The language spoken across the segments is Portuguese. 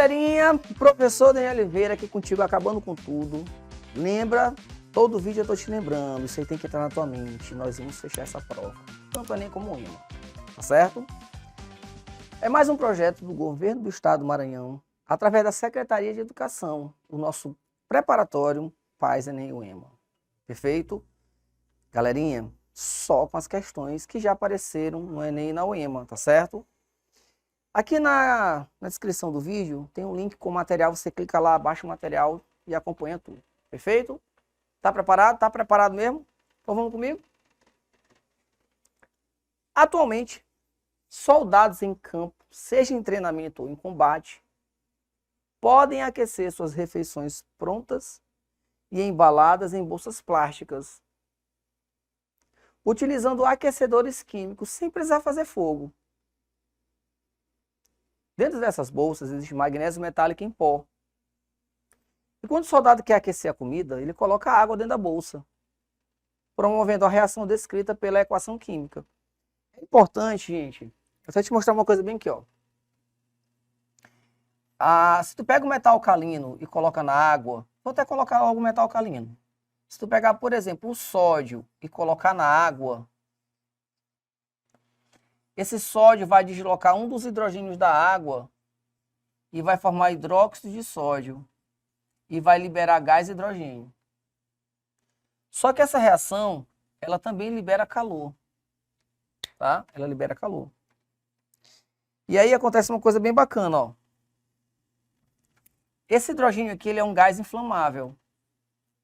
Galerinha, professor Daniel Oliveira aqui contigo, acabando com tudo. Lembra, todo vídeo eu tô te lembrando, isso aí tem que entrar na tua mente. Nós vamos fechar essa prova, tanto Enem como o ENEM, tá certo? É mais um projeto do governo do estado do Maranhão, através da Secretaria de Educação, o nosso preparatório PAS ENEM e UEMA. Perfeito? Galerinha, só com as questões que já apareceram no ENEM e na UEMA, tá certo? Aqui na descrição do vídeo tem um link com o material, você clica lá, baixa o material e acompanha tudo. Perfeito? Tá preparado? Tá preparado mesmo? Então vamos comigo? Atualmente, soldados em campo, seja em treinamento ou em combate, podem aquecer suas refeições prontas e embaladas em bolsas plásticas, utilizando aquecedores químicos sem precisar fazer fogo. Dentro dessas bolsas existe magnésio metálico em pó. E quando o soldado quer aquecer a comida, ele coloca água dentro da bolsa, promovendo a reação descrita pela equação química. É importante, gente, eu vou te mostrar uma coisa bem aqui, ó. Se tu pega o metal alcalino e coloca na água, vou até colocar logo o metal alcalino. Se tu pegar, por exemplo, o sódio e colocar na água, esse sódio vai deslocar um dos hidrogênios da água e vai formar hidróxido de sódio e vai liberar gás hidrogênio. Só que essa reação, ela também libera calor, tá? Ela libera calor. E aí acontece uma coisa bem bacana, ó. Esse hidrogênio aqui, ele é um gás inflamável.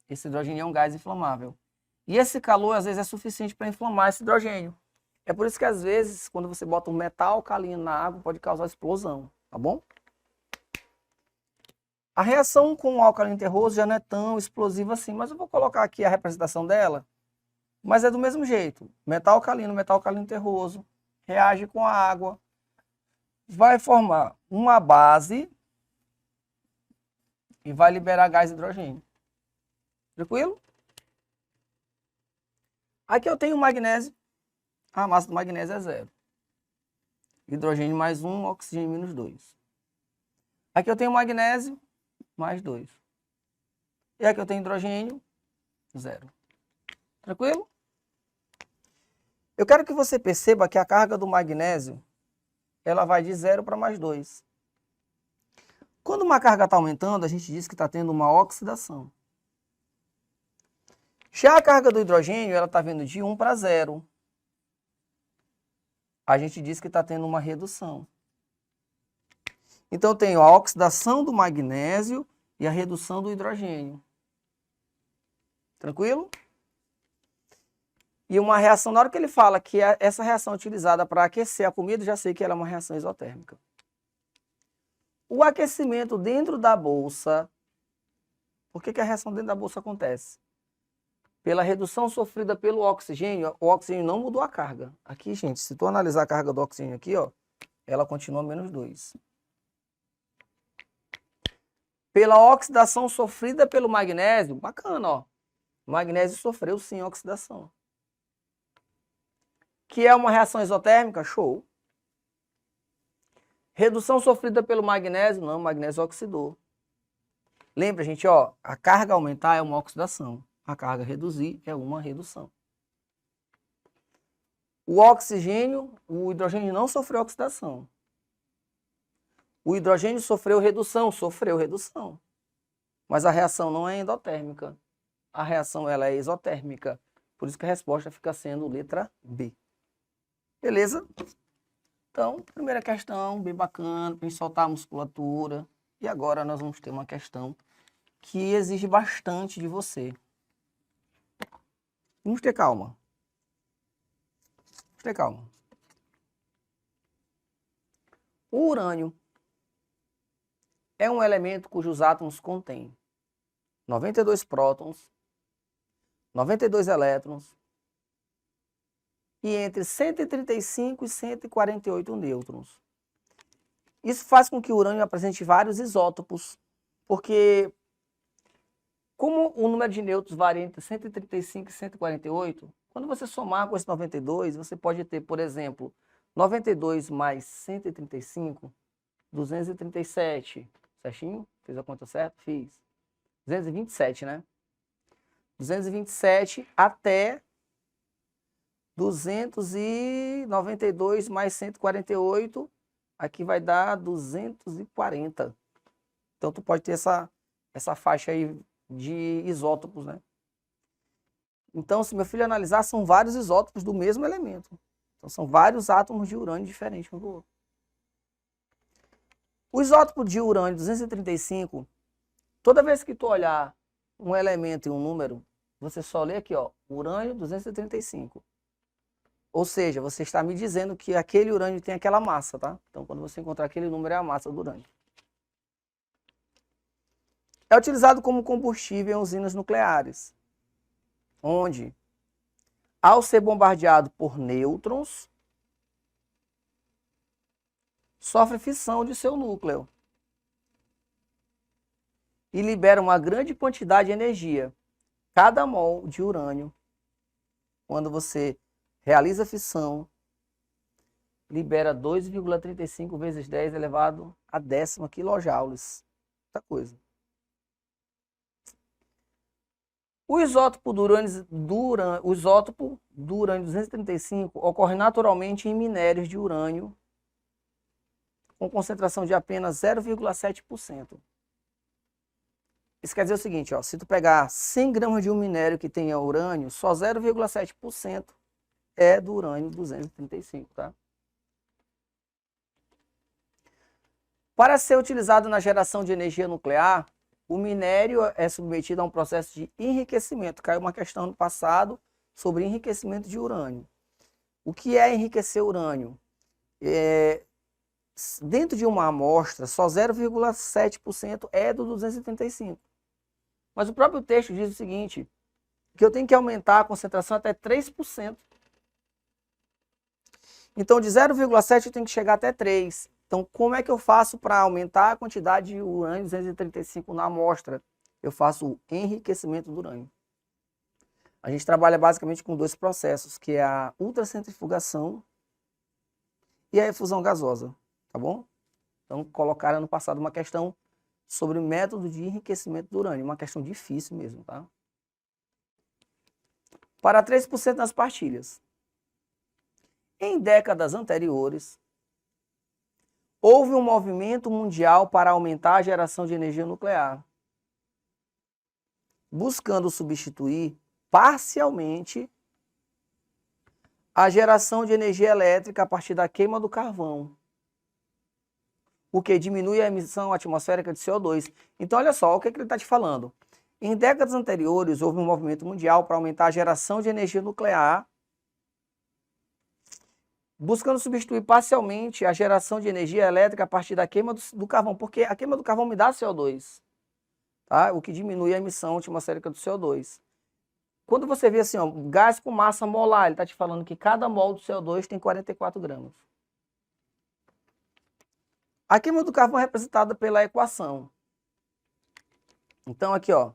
Esse hidrogênio é um gás inflamável. E esse calor, às vezes, é suficiente para inflamar esse hidrogênio. É por isso que, às vezes, quando você bota um metal alcalino na água, pode causar explosão, tá bom? A reação com o alcalino terroso já não é tão explosiva assim, mas eu vou colocar aqui a representação dela. Mas é do mesmo jeito. Metal alcalino terroso, reage com a água, vai formar uma base e vai liberar gás hidrogênio. Tranquilo? Aqui eu tenho magnésio. A massa do magnésio é 0. Hidrogênio mais 1, oxigênio menos 2. Aqui eu tenho magnésio mais 2. E aqui eu tenho hidrogênio 0. Tranquilo? Eu quero que você perceba que a carga do magnésio ela vai de 0 para mais 2. Quando uma carga está aumentando, a gente diz que está tendo uma oxidação. Já a carga do hidrogênio ela está vindo de 1 para 0. A gente diz que está tendo uma redução. Então, eu tenho a oxidação do magnésio e a redução do hidrogênio. Tranquilo? E uma reação, na hora que ele fala que essa reação é utilizada para aquecer a comida, já sei que ela é uma reação isotérmica. O aquecimento dentro da bolsa, por que a reação dentro da bolsa acontece? Pela redução sofrida pelo oxigênio, o oxigênio não mudou a carga. Aqui, gente, se tu analisar a carga do oxigênio aqui, ó, ela continua menos 2. Pela oxidação sofrida pelo magnésio, bacana, ó. O magnésio sofreu sim oxidação. Que é uma reação isotérmica? Show. Redução sofrida pelo magnésio? Não, o magnésio oxidou. Lembra, gente, ó, a carga aumentar é uma oxidação. A carga reduzir é uma redução. O oxigênio, o hidrogênio não sofreu oxidação. O hidrogênio sofreu redução. Mas a reação não é endotérmica. A reação ela é isotérmica. Por isso que a resposta fica sendo letra B. Beleza? Então, primeira questão, bem bacana, para soltar a musculatura. E agora nós vamos ter uma questão que exige bastante de você. Vamos ter calma. Vamos ter calma. O urânio é um elemento cujos átomos contêm 92 prótons, 92 elétrons e entre 135 e 148 nêutrons. Isso faz com que o urânio apresente vários isótopos, porque como o número de nêutrons varia entre 135 e 148, quando você somar com esse 92, você pode ter, por exemplo, 92 mais 135, 237, Certinho? Fez a conta certa? Fiz. 227, né? 227 até 292 mais 148. Aqui vai dar 240. Então, tu pode ter essa faixa aí de isótopos, né? Então, se meu filho analisar, são vários isótopos do mesmo elemento. Então, são vários átomos de urânio diferentes um do outro. O isótopo de urânio 235, toda vez que tu olhar um elemento e um número, você só lê aqui, ó, urânio 235. Ou seja, você está me dizendo que aquele urânio tem aquela massa, tá? Então, quando você encontrar aquele número, é a massa do urânio. É utilizado como combustível em usinas nucleares, onde, ao ser bombardeado por nêutrons, sofre fissão de seu núcleo e libera uma grande quantidade de energia. Cada mol de urânio, quando você realiza a fissão, libera 2,35 vezes 10 elevado a 10ª quilojoules. Muita coisa. O isótopo do urânio 235 ocorre naturalmente em minérios de urânio com concentração de apenas 0,7%. Isso quer dizer o seguinte, ó, se tu pegar 100 gramas de um minério que tenha urânio, só 0,7% é do urânio 235, tá? Para ser utilizado na geração de energia nuclear, o minério é submetido a um processo de enriquecimento. Caiu uma questão no passado sobre enriquecimento de urânio. O que é enriquecer urânio? Dentro de uma amostra, só 0,7% é do 235. Mas o próprio texto diz o seguinte, que eu tenho que aumentar a concentração até 3%. Então, de 0,7 eu tenho que chegar até 3. Então, como é que eu faço para aumentar a quantidade de urânio 235 na amostra? Eu faço o enriquecimento do urânio. A gente trabalha basicamente com dois processos, que é a ultracentrifugação e a efusão gasosa, tá bom? Então, colocaram no passado uma questão sobre o método de enriquecimento do urânio, uma questão difícil mesmo, tá? Para 3% nas partilhas. Em décadas anteriores, houve um movimento mundial para aumentar a geração de energia nuclear, buscando substituir parcialmente a geração de energia elétrica a partir da queima do carvão, o que diminui a emissão atmosférica de CO2. Então, olha só, o que ele está te falando. Em décadas anteriores, houve um movimento mundial para aumentar a geração de energia nuclear, buscando substituir parcialmente a geração de energia elétrica a partir da queima do carvão, porque a queima do carvão me dá CO2, tá? O que diminui a emissão atmosférica do CO2. Quando você vê assim, ó, gás com massa molar, ele está te falando que cada mol do CO2 tem 44 gramas. A queima do carvão é representada pela equação. Então aqui, ó,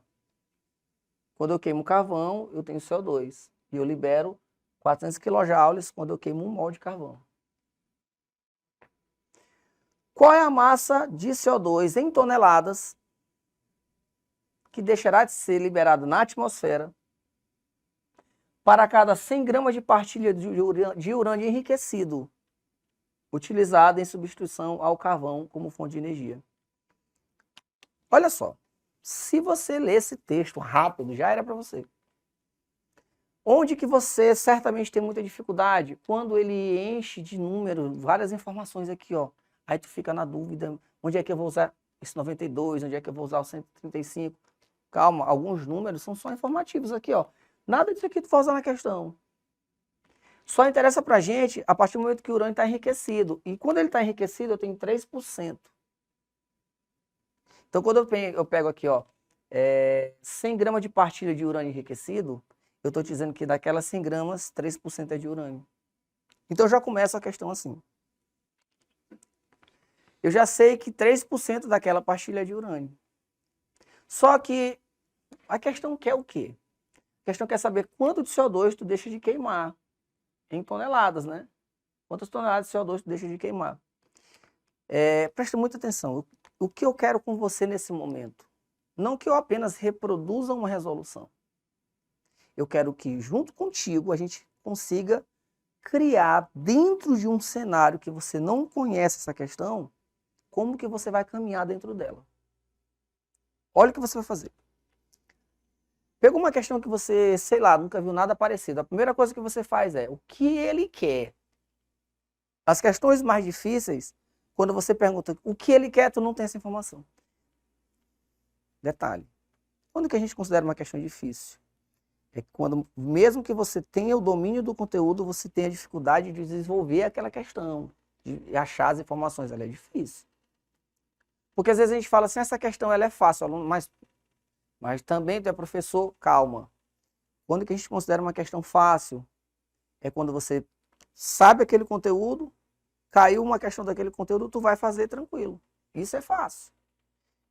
quando eu queimo carvão, eu tenho CO2 e eu libero 400 kJ quando eu queimo um mol de carvão. Qual é a massa de CO2 em toneladas que deixará de ser liberada na atmosfera para cada 100 gramas de partilha de urânio enriquecido, utilizada em substituição ao carvão como fonte de energia? Olha só, se você ler esse texto rápido, já era para você. Onde que você certamente tem muita dificuldade? Quando ele enche de números, várias informações aqui, ó. Aí tu fica na dúvida, onde é que eu vou usar esse 92, onde é que eu vou usar o 135? Calma, alguns números são só informativos aqui, ó. Nada disso aqui tu vai usar na questão. Só interessa pra gente a partir do momento que o urânio está enriquecido. E quando ele está enriquecido, eu tenho 3%. Então, quando eu pego aqui, ó, 100 gramas de partilha de urânio enriquecido, eu estou dizendo que daquelas 100 gramas, 3% é de urânio. Então, já começa a questão assim. Eu já sei que 3% daquela partilha é de urânio. Só que a questão quer o quê? A questão quer saber quanto de CO2 tu deixa de queimar em toneladas, né? Quantas toneladas de CO2 tu deixa de queimar? Presta muita atenção. o que eu quero com você nesse momento? Não que eu apenas reproduza uma resolução. Eu quero que, junto contigo, a gente consiga criar, dentro de um cenário que você não conhece essa questão, como que você vai caminhar dentro dela. Olha o que você vai fazer. Pegou uma questão que você, sei lá, nunca viu nada parecido. A primeira coisa que você faz é o que ele quer. As questões mais difíceis, quando você pergunta o que ele quer, tu não tem essa informação. Detalhe. Quando que a gente considera uma questão difícil? É quando, mesmo que você tenha o domínio do conteúdo, você tem a dificuldade de desenvolver aquela questão, de achar as informações. Ela é difícil. Porque às vezes a gente fala assim, essa questão ela é fácil, aluno, mas também tu é professor, calma. Quando que a gente considera uma questão fácil? É quando você sabe aquele conteúdo, caiu uma questão daquele conteúdo, tu vai fazer tranquilo. Isso é fácil.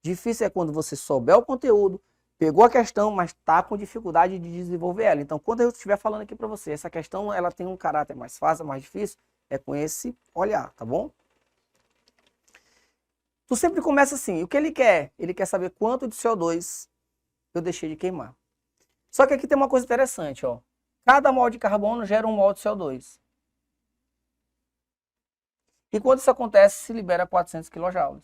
Difícil é quando você souber o conteúdo, pegou a questão, mas está com dificuldade de desenvolver ela. Então, quando eu estiver falando aqui para você, essa questão ela tem um caráter mais fácil, mais difícil, é com esse olhar, tá bom? Tu sempre começa assim, o que ele quer? Ele quer saber quanto de CO2 eu deixei de queimar. Só que aqui tem uma coisa interessante, ó. Cada mol de carbono gera um mol de CO2. E quando isso acontece, se libera 400 kJ.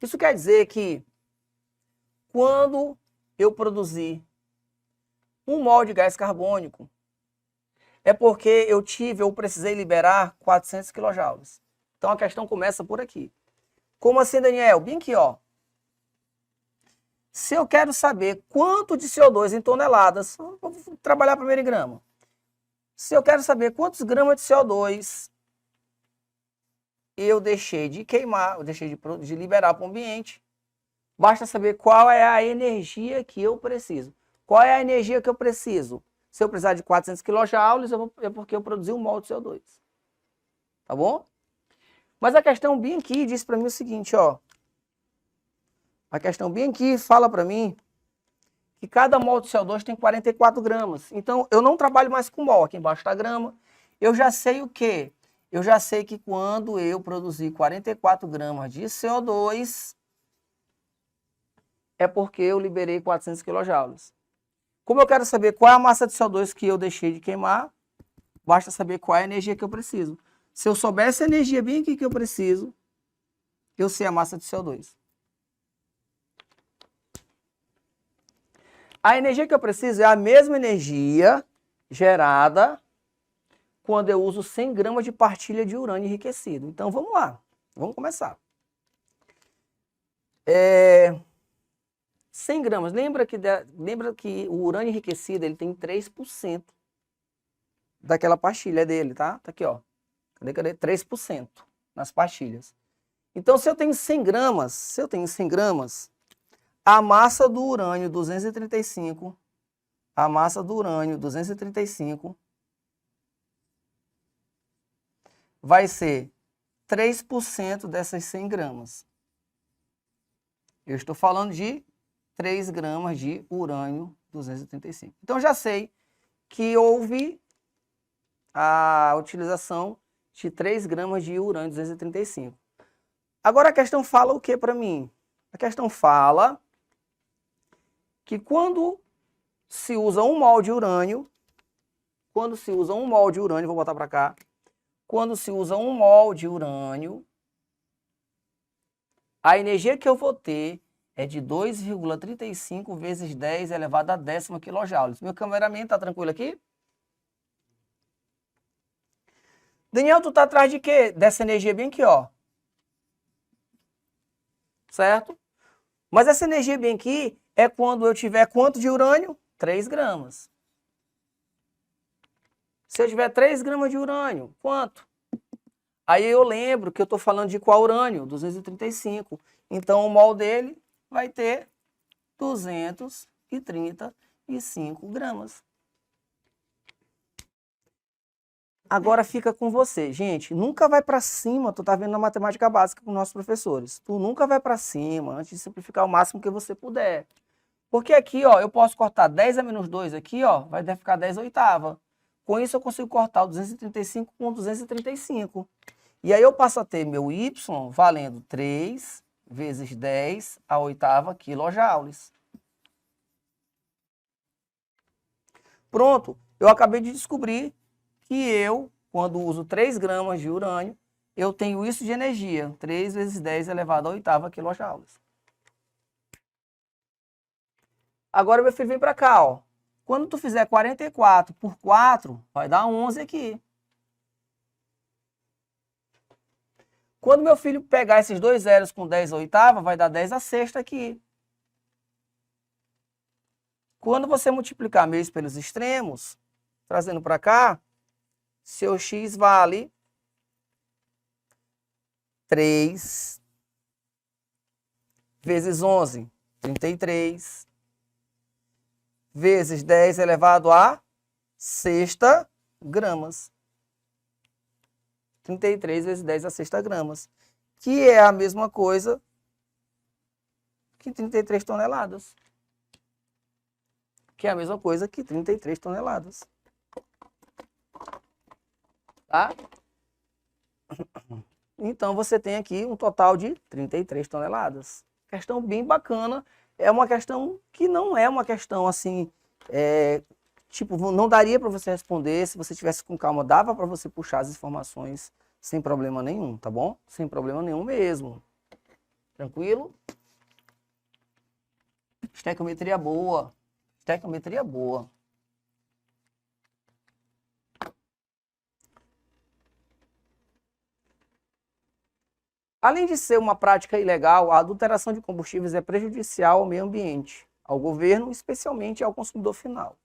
Isso quer dizer que quando eu produzir 1 mol de gás carbônico, é porque eu precisei liberar 400 kJ. Então a questão começa por aqui. Como assim, Daniel? Bem aqui, ó. Se eu quero saber quanto de CO2 em toneladas, vou trabalhar primeiro em grama. Se eu quero saber quantos gramas de CO2 eu deixei de queimar, eu deixei de liberar para o ambiente, basta saber qual é a energia que eu preciso. Qual é a energia que eu preciso? Se eu precisar de 400 kJ, é porque eu produzi 1 mol de CO2. Tá bom? Mas a questão bem aqui diz para mim o seguinte, ó. A questão bem aqui fala para mim que cada mol de CO2 tem 44 gramas. Então, eu não trabalho mais com mol. Aqui embaixo está grama. Eu já sei o quê? Eu já sei que quando eu produzir 44 gramas de CO2, é porque eu liberei 400 kJ. Como eu quero saber qual é a massa de CO2 que eu deixei de queimar, basta saber qual é a energia que eu preciso. Se eu souber essa energia bem aqui que eu preciso, eu sei a massa de CO2. A energia que eu preciso é a mesma energia gerada quando eu uso 100 gramas de partilha de urânio enriquecido. Então, vamos lá. Vamos começar. 100 gramas. Lembra que o urânio enriquecido ele tem 3% daquela pastilha dele, tá? Tá aqui, ó. Cadê? 3% nas pastilhas. Então, se eu tenho 100 gramas, a massa do urânio 235, vai ser 3% dessas 100 gramas. Eu estou falando de 3 gramas de urânio 235. Então, já sei que houve a utilização de 3 gramas de urânio 235. Agora, a questão fala o que para mim? A questão fala que quando se usa 1 mol de urânio, vou botar para cá, quando se usa 1 mol de urânio, a energia que eu vou ter é de 2,35 vezes 10 elevado a 10ª kJ. Meu cameraman tá tranquilo aqui? Daniel, tu tá atrás de quê? Dessa energia bem aqui, ó. Certo? Mas essa energia bem aqui é quando eu tiver quanto de urânio? 3 gramas. Se eu tiver 3 gramas de urânio, quanto? Aí eu lembro que eu estou falando de qual urânio? 235. Então o mol dele vai ter 235 gramas. Agora fica com você. Gente, nunca vai para cima, tu tá vendo na matemática básica com nossos professores. Tu nunca vai para cima antes de simplificar o máximo que você puder. Porque aqui, ó, eu posso cortar 10 a menos 2 aqui, ó, vai ficar 10 oitava. Com isso eu consigo cortar o 235 com 235. E aí eu passo a ter meu Y valendo 3 vezes 10 a oitava quilojoules. Pronto, eu acabei de descobrir que eu, quando uso 3 gramas de urânio, eu tenho isso de energia, 3 vezes 10 elevado a oitava quilojoules. Agora, meu filho, vem para cá, ó. Quando tu fizer 44 por 4, vai dar 11 aqui. Quando meu filho pegar esses dois zeros com 10 a oitava, vai dar 10 a sexta aqui. Quando você multiplicar meios pelos extremos, trazendo para cá, seu x vale 3 vezes 11, 33, vezes 10 elevado a sexta gramas. 33 vezes 10 a sexta gramas, que é a mesma coisa que 33 toneladas. Que é a mesma coisa que 33 toneladas. Tá? Então, você tem aqui um total de 33 toneladas. Questão bem bacana. É uma questão que não é uma questão assim, tipo, não daria para você responder. Se você tivesse com calma, dava para você puxar as informações sem problema nenhum, tá bom? Sem problema nenhum mesmo. Tranquilo? Estequiometria boa. Estequiometria boa. Além de ser uma prática ilegal, a adulteração de combustíveis é prejudicial ao meio ambiente, ao governo, especialmente ao consumidor final.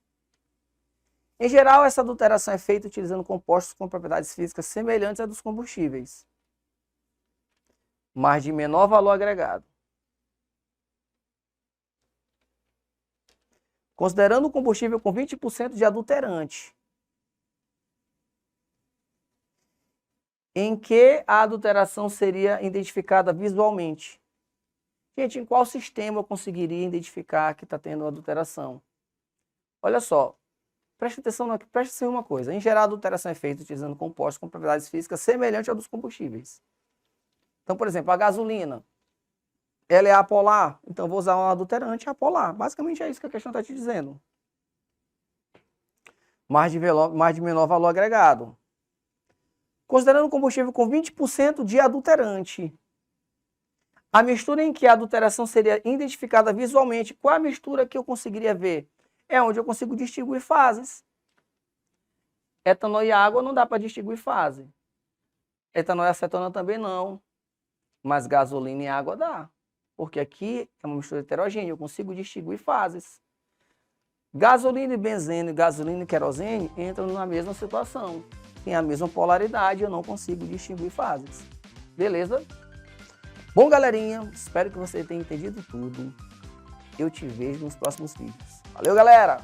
Em geral, essa adulteração é feita utilizando compostos com propriedades físicas semelhantes à dos combustíveis, mas de menor valor agregado. Considerando o combustível com 20% de adulterante, em que a adulteração seria identificada visualmente? Gente, em qual sistema eu conseguiria identificar que está tendo adulteração? Olha só, preste atenção em uma coisa. Em geral, a adulteração é feita utilizando compostos com propriedades físicas semelhantes à dos combustíveis. Então, por exemplo, a gasolina, ela é apolar, então vou usar um adulterante apolar. Basicamente é isso que a questão está te dizendo. Mais de menor valor agregado. Considerando o combustível com 20% de adulterante, a mistura em que a adulteração seria identificada visualmente, qual a mistura que eu conseguiria ver? É onde eu consigo distinguir fases. Etanol e água não dá para distinguir fase. Etanol e acetona também não. Mas gasolina e água dá. Porque aqui é uma mistura heterogênea, eu consigo distinguir fases. Gasolina e benzeno, gasolina e querosene entram na mesma situação. Tem a mesma polaridade, eu não consigo distinguir fases. Beleza? Bom, galerinha, espero que você tenha entendido tudo. Eu te vejo nos próximos vídeos. Valeu, galera!